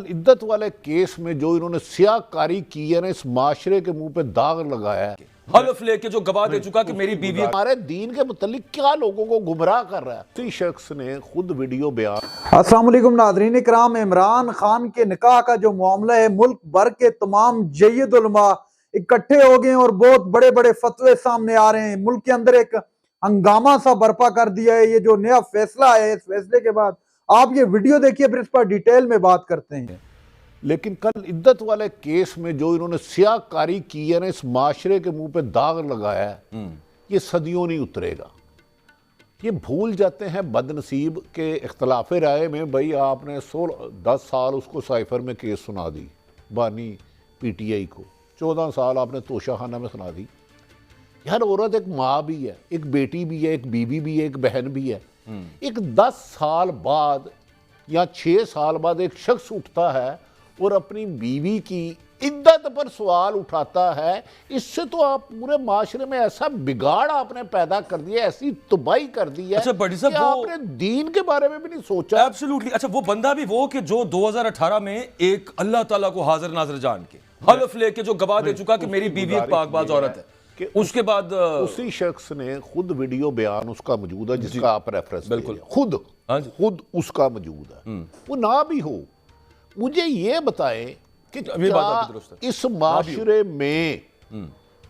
इद्दत वाले केस में जो इन्होंने सियाकारी की है ना, इस माशरे के मुंह पे दाग लगाया है। हलफ लेके जो गवाह दे चुका कि मेरी बीवी हमारे दीन के मुतालिक क्या लोगों को गुमराह कर रहा है। किसी शख्स ने खुद वीडियो बयान। अस्सलाम वालेकुम नाज़रीन इकराम, इमरान खान के निकाह का जो मामला है, मुल्क भर के तमाम जय्यद उलमा इकट्ठे हो गए और बहुत बड़े बड़े फतवे सामने आ रहे हैं। मुल्क के अंदर एक हंगामा सा बर्पा कर दिया है। ये जो नया फैसला है, इस फैसले के बाद आप ये वीडियो देखिए, फिर इस पर डिटेल में बात करते हैं। लेकिन कल इद्दत वाले केस में जो इन्होंने सियाकारी की है ना, इस माशरे के मुंह पे दाग लगाया है, ये सदियों नहीं उतरेगा। ये भूल जाते हैं बदनसीब के इख्तलाफ राय में। भाई आपने 10 साल उसको साइफर में केस सुना दी, बानी PTI को 14 साल आपने तोशाखाना में सुना दी। यार औरत एक माँ भी है, एक बेटी भी है, एक बीवी भी है, एक बहन भी है। एक 10 साल बाद या 6 साल बाद एक शख्स उठता है और अपनी बीवी की इद्दत पर सवाल उठाता है। इससे तो आप पूरे माशरे में ऐसा बिगाड़ आपने पैदा कर दिया, ऐसी तबाही कर दी है। अच्छा बड़ी साहब, आपने दीन के बारे में भी नहीं सोचा। एब्सोल्युटली। अच्छा वो बंदा भी वो कि जो 2018 में एक अल्लाह ताला को हाजिर नाज़िर जान के हलफ लेके जो गवाह दे चुका कि मेरी बीवी एक पाकबाज औरत है, कि उसके बाद उसी शख्स ने खुद वीडियो बयान उसका मौजूद है जिसका आप रेफरेंस बिल्कुल खुद उसका मौजूद है। वो ना भी हो, मुझे ये बताएं कि क्या इस माशरे में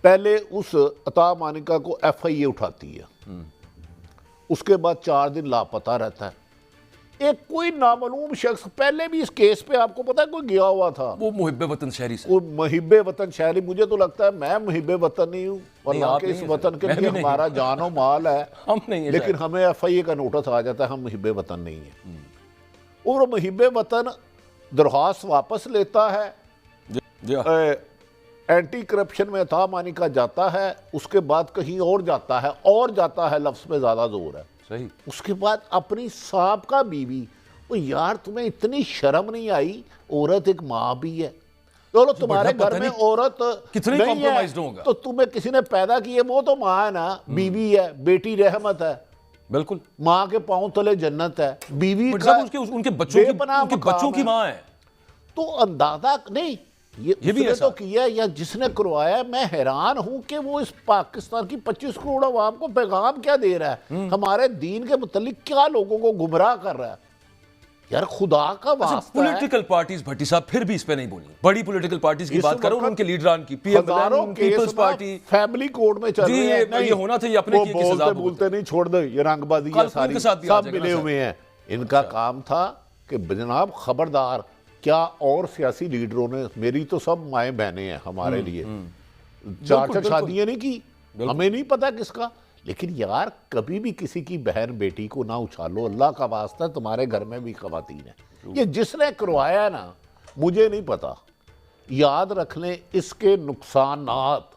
पहले उस अता मानिका को FIA उठाती है, उसके बाद 4 दिन लापता रहता है। एक कोई नामालूम शख्स पहले भी इस केस पे आपको पता है कोई गया हुआ था, वो मुहिब्बे वतन शहरी से। वो मुहिब्बे वतन शहरी। मुझे तो लगता है मैं मुहिब्बे वतन नहीं हूँ, अल्लाह के इस वतन के लिए हमारा जानो माल है, हम नहीं है, लेकिन हमें FIA का नोटिस आ जाता है हम मुहिब्बे वतन नहीं है। और मुहिब्बे वतन दरख्वास्त वापस लेता है, एंटी करप्शन में अता मानिका जाता है, उसके बाद कहीं और जाता है लफ्ज़ पे ज़्यादा जोर है, सही। उसके बाद अपनी साबका बीवी। ओ यार तुम्हें इतनी शर्म नहीं आई, औरत एक माँ भी है। चलो तुम्हारे घर में औरत कितनी कॉम्प्रोमाइज्ड होगा, तो तुम्हें किसी ने पैदा की है, वो तो माँ है ना, बीवी है, बेटी रहमत है, बिल्कुल माँ के पांव तले जन्नत है, बीवी उनके बच्चों की माँ है। तो अंदाजा नहीं ये भी तो किया या जिसने करवाया। मैं हैरान हूं कि वो इस पाकिस्तान की 25 करोड़ आवाम को पैगाम क्या दे रहा है, हमारे दीन के मुतालिक क्या लोगों को गुमराह कर रहा है। यार खुदा का वास्ता है। पॉलिटिकल पार्टीज भट्टी साहब फिर भी इस पे नहीं बोली। बड़ी पॉलिटिकल पार्टीज की बात करो, उनके लीडरान की, पीपल्स पार्टी फैमिली कोर्ट में चल रही है। ये होना चाहिए अपने की सजा बोलते नहीं, छोड़ दो ये रंगबाजी सारी, सब मिले हुए हैं। इनका काम था कि जनाब खबरदार, क्या और सियासी लीडरों ने, मेरी तो सब माएँ बहनें हैं हमारे लिए, 4 शादियां नहीं की, हमें नहीं पता किसका, लेकिन यार कभी भी किसी की बहन बेटी को ना उछालो, अल्लाह का वास्ता। तुम्हारे घर में भी खवातीन है, ये जिसने करवाया ना, मुझे नहीं पता। याद रख लें इसके नुकसानात,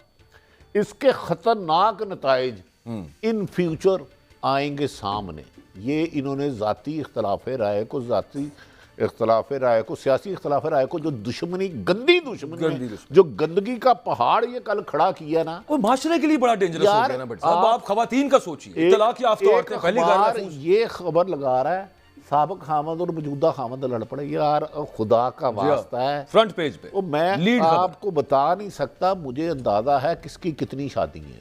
इसके खतरनाक नताइज इन फ्यूचर आएंगे सामने। ये इन्होंने ज़ाती इख्तलाफ राय को सियासी इख्तलाफ राय को जो दुश्मनी, गंदी दुश्मनी, जो गंदगी का पहाड़ ये कल खड़ा किया ना, वो माशरे के लिए बड़ा डेंजरस हो गया ना। बट साहब आप खवातीन का सोचिए, तलाक याफ्ता औरतें पहली बार ये खबर लगा रहा है साबिक खामद और मौजूदा खामद लड़ पड़े। यार खुदा का वास्ता है, फ्रंट पेज पे वो मैं आपको बता नहीं सकता। मुझे अंदाजा है किसकी कितनी शादी है,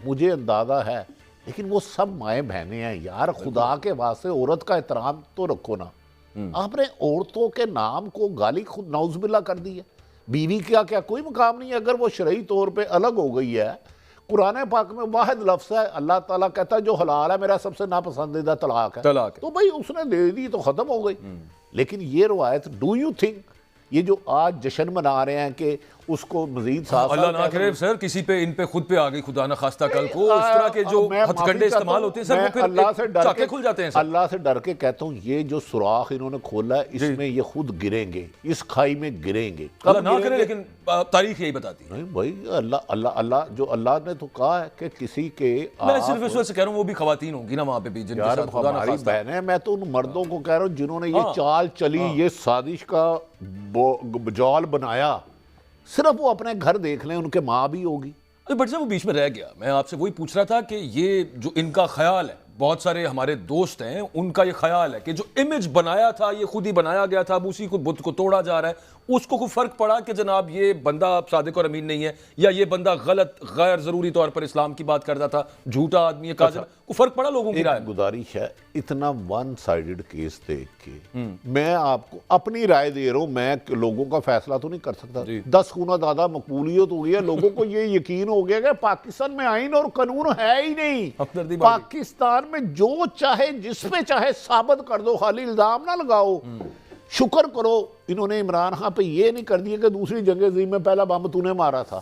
मुझे अंदाजा है, लेकिन वो सब माएँ बहनें हैं। यार खुदा के वास्ते औरत का एहतराम तो रखो ना। आपने औरतों के नाम को गाली खुद नाउज़बिल्ला कर दी है। बीवी का क्या कोई मुकाम नहीं है अगर वो शरई तौर पे अलग हो गई है। कुरान पाक में वाहिद लफ्ज़ है, अल्लाह ताला कहता है जो हलाल है मेरा सबसे नापसंदीदा तलाक है। तो भाई उसने दे दी तो ख़त्म हो गई। लेकिन ये रवायत, डू यू थिंक ये जो आज जश्न मना रहे हैं कि उसको मजीद अल्लाह ना करे सर किसी पे इन पे खुद पे आ गई खुदा ना खास्ता कल को इस तरह के जो हथकंडे इस्तेमाल होते हैं सर, वो फिर अल्लाह से डर के खुल जाते हैं। अल्लाह से डर के कहता हूँ ये जो सुराख इन्होंने खोला है, इसमें ये खुद गिरेंगे, इस खाई में गिरेंगे। अल्लाह ना करे, लेकिन तारीख यही बताती है। नहीं भाई, अल्लाह जो अल्लाह ने तो कहा है कि किसी के, मैं सिर्फ इस वजह से कह रहा हूँ वो भी खवातीन होंगी ना वहाँ पे भी, यार हमारी बहनें। मैं तो उन मर्दों को कह रहा हूँ जिन्होंने ये चाल चली, ये साजिश का जाल बनाया, सिर्फ वो अपने घर देख लें, उनके माँ भी होगी। बट साहब वो बीच में रह गया। मैं आपसे वही पूछ रहा था कि ये जो इनका ख्याल है بہت سارے ہمارے دوست ہیں ان کا یہ خیال ہے کہ جو امیج بنایا تھا یہ خود ہی بنایا گیا تھا، اب اسی کو بت کو توڑا جا رہا ہے. اس کو کوئی فرق پڑا کہ جناب یہ بندہ صادق اور امین نہیں ہے، یا یہ بندہ غلط غیر ضروری طور پر اسلام کی بات کرتا تھا، جھوٹا آدمی ہے، کاذب؟ کوئی فرق پڑا لوگوں کی رائے میں؟ گزارش ہے، اتنا ون سائیڈڈ کیس دیکھ کے میں آپ کو اپنی رائے دے رہا ہوں، میں لوگوں کا فیصلہ تو نہیں کر سکتا. 10 گنا زیادہ مقبولیت ہو گئی ہے، لوگوں کو یہ یقین ہو گیا کہ پاکستان میں آئین اور قانون ہے ہی نہیں. پاکستان میں جو چاہے جس پہ چاہے ثابت کر دو، خالی الزام نہ لگاؤ. شکر کرو انہوں نے عمران خان پہ یہ نہیں کر دیا کہ دوسری جنگ عظیم میں پہلا بم تو نے مارا تھا.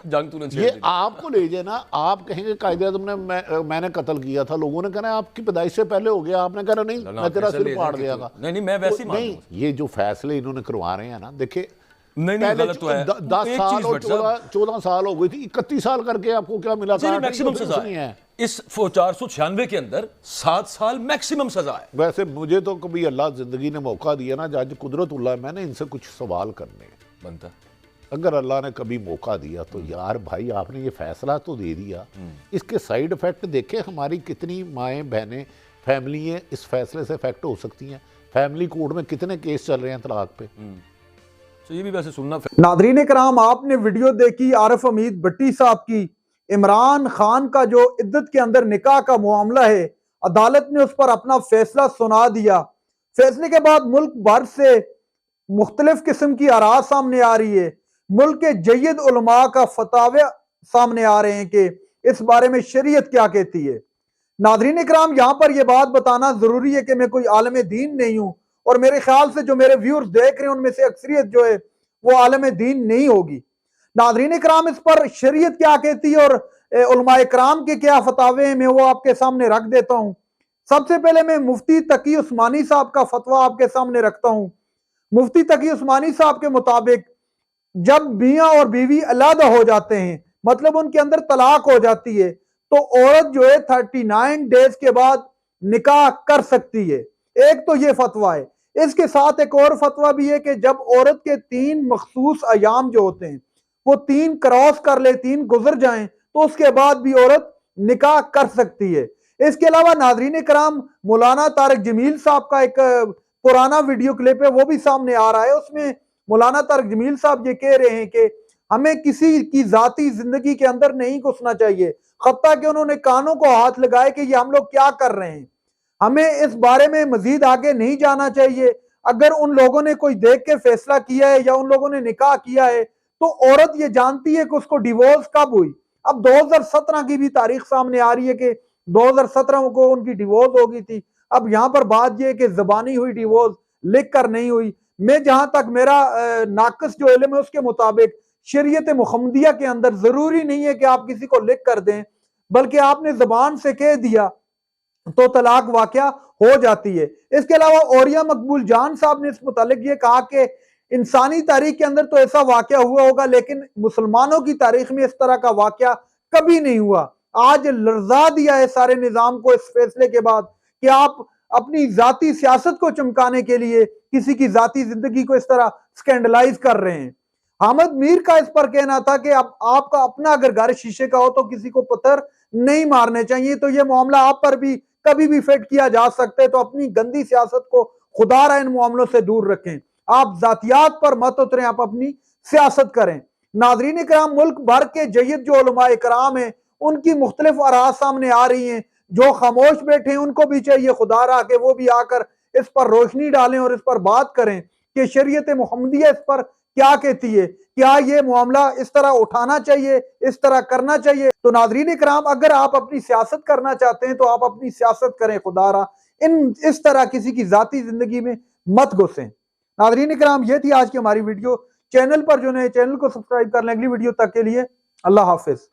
جنگ تو نے یہ آپ کو لے جائے نا، آپ کہیں گے قائد اعظم نے میں نے قتل کیا تھا، لوگوں نے کہنا آپ کی پیدائش سے پہلے ہو گیا، آپ نے کہنا نہیں میں تیرا سر پاڑ دیا گا. نہیں میں ویسے نہیں، یہ جو فیصلے انہوں نے کروا رہے ہیں نا، دیکھیں نہیں غلط تو ہے. 10 سال اور 14 سال ہو گئی تھی، 31 سال کر کے آپ کو کیا ملا تھا؟ میکسیمم سزا ہے اس 496 کے اندر، 7 سال میکسیمم سزا ہے. ویسے مجھے تو کبھی اللہ زندگی نے موقع دیا نا، جج قدرت اللہ، میں نے ان سے کچھ سوال کرنے بنتا. اگر اللہ نے کبھی موقع دیا تو یار بھائی آپ نے یہ فیصلہ تو دے دیا، اس کے سائیڈ افیکٹ دیکھیں ہماری کتنی مائیں بہنیں فیملی اس فیصلے سے افیکٹ ہو سکتی ہیں. فیملی کورٹ میں کتنے کیس چل رہے ہیں طلاق پہ. تو یہ بھی ویسے سننا. ناظرین کرام، آپ نے ویڈیو دیکھی عارف حمید بھٹی صاحب کی. عمران خان کا جو عدت کے اندر نکاح کا معاملہ ہے، عدالت نے اس پر اپنا فیصلہ سنا دیا. فیصلے کے بعد ملک بھر سے مختلف قسم کی آراء سامنے آ رہی ہے. ملک کے جید علماء کا فتاوی سامنے آ رہے ہیں کہ اس بارے میں شریعت کیا کہتی ہے. ناظرین کرام، یہاں پر یہ بات بتانا ضروری ہے کہ میں کوئی عالم دین نہیں ہوں، اور میرے خیال سے جو میرے ویورز دیکھ رہے ہیں ان میں سے اکثریت جو ہے وہ عالم دین نہیں ہوگی. ناظرین کرام، اس پر شریعت کیا کہتی ہے اور علماء کرام کے کیا فتاوے ہیں، میں وہ آپ کے سامنے رکھ دیتا ہوں. سب سے پہلے میں مفتی تقی عثمانی صاحب کا فتویٰ آپ کے سامنے رکھتا ہوں. مفتی تقی عثمانی صاحب کے مطابق جب میاں اور بیوی علیحدہ ہو جاتے ہیں، مطلب ان کے اندر طلاق ہو جاتی ہے، تو عورت جو ہے 39 ڈیز کے بعد نکاح کر سکتی ہے. ایک تو یہ فتویٰ ہے. اس کے ساتھ ایک اور فتویٰ بھی ہے کہ جب عورت کے 3 مخصوص ایام جو ہوتے ہیں وہ 3 کراس کر لے، 3 گزر جائیں، تو اس کے بعد بھی عورت نکاح کر سکتی ہے. اس کے علاوہ ناظرین کرام، مولانا طارق جمیل صاحب کا ایک پرانا ویڈیو کلپ ہے، وہ بھی سامنے آ رہا ہے. اس میں مولانا طارق جمیل صاحب یہ کہہ رہے ہیں کہ ہمیں کسی کی ذاتی زندگی کے اندر نہیں گھسنا چاہیے، حتیٰ کہ انہوں نے کانوں کو ہاتھ لگائے کہ یہ ہم لوگ کیا کر رہے ہیں. ہمیں اس بارے میں مزید آگے نہیں جانا چاہیے. اگر ان لوگوں نے کوئی دیکھ کے فیصلہ کیا ہے یا ان لوگوں نے نکاح کیا ہے تو عورت یہ جانتی ہے کہ اس کو ڈیورس کب ہوئی. اب 2017 کی بھی تاریخ سامنے آ رہی ہے کہ 2017 کو ان کی ڈیورس ہو گئی تھی. اب یہاں پر بات یہ ہے کہ زبانی ہوئی ڈیورس، لکھ کر نہیں ہوئی. میں جہاں تک میرا ناقص جو علم ہے اس کے مطابق شریعت محمدیہ کے اندر ضروری نہیں ہے کہ آپ کسی کو لکھ کر دیں، بلکہ آپ نے زبان سے کہہ دیا تو طلاق واقعہ ہو جاتی ہے. اس کے علاوہ اوریہ مقبول جان صاحب نے اس متعلق یہ کہا کہ انسانی تاریخ کے اندر تو ایسا واقعہ ہوا ہوگا، لیکن مسلمانوں کی تاریخ میں اس طرح کا واقعہ کبھی نہیں ہوا. آج لرزا دیا ہے سارے نظام کو اس فیصلے کے بعد کہ آپ اپنی ذاتی سیاست کو چمکانے کے لیے کسی کی ذاتی زندگی کو اس طرح سکینڈلائز کر رہے ہیں. حامد میر کا اس پر کہنا تھا کہ اب آپ کا اپنا اگر گھر شیشے کا ہو تو کسی کو پتھر نہیں مارنے چاہیے. تو یہ معاملہ آپ پر بھی کبھی بھی فٹ کیا جا سکتا ہے. تو اپنی گندی سیاست کو خدا را ان معاملوں سے دور رکھیں. آپ ذاتیات پر مت اتریں، آپ اپنی سیاست کریں. ناظرین کرام، ملک بھر کے جید جو علماء کرام ہیں ان کی مختلف آراء سامنے آ رہی ہیں. جو خاموش بیٹھے ہیں ان کو بھی چاہیے خدا را کہ وہ بھی آ کر اس پر روشنی ڈالیں اور اس پر بات کریں کہ شریعت محمدیہ اس پر کیا کہتی ہے. کیا یہ معاملہ اس طرح اٹھانا چاہیے، اس طرح کرنا چاہیے؟ تو ناظرین کرام، اگر آپ اپنی سیاست کرنا چاہتے ہیں تو آپ اپنی سیاست کریں خدا را، اس طرح کسی کی ذاتی زندگی میں مت گھسیں. ناظرین کرام، یہ تھی آج کی ہماری ویڈیو. چینل پر جو نئے چینل کو سبسکرائب کر لیں. اگلی ویڈیو تک کے لیے اللہ حافظ.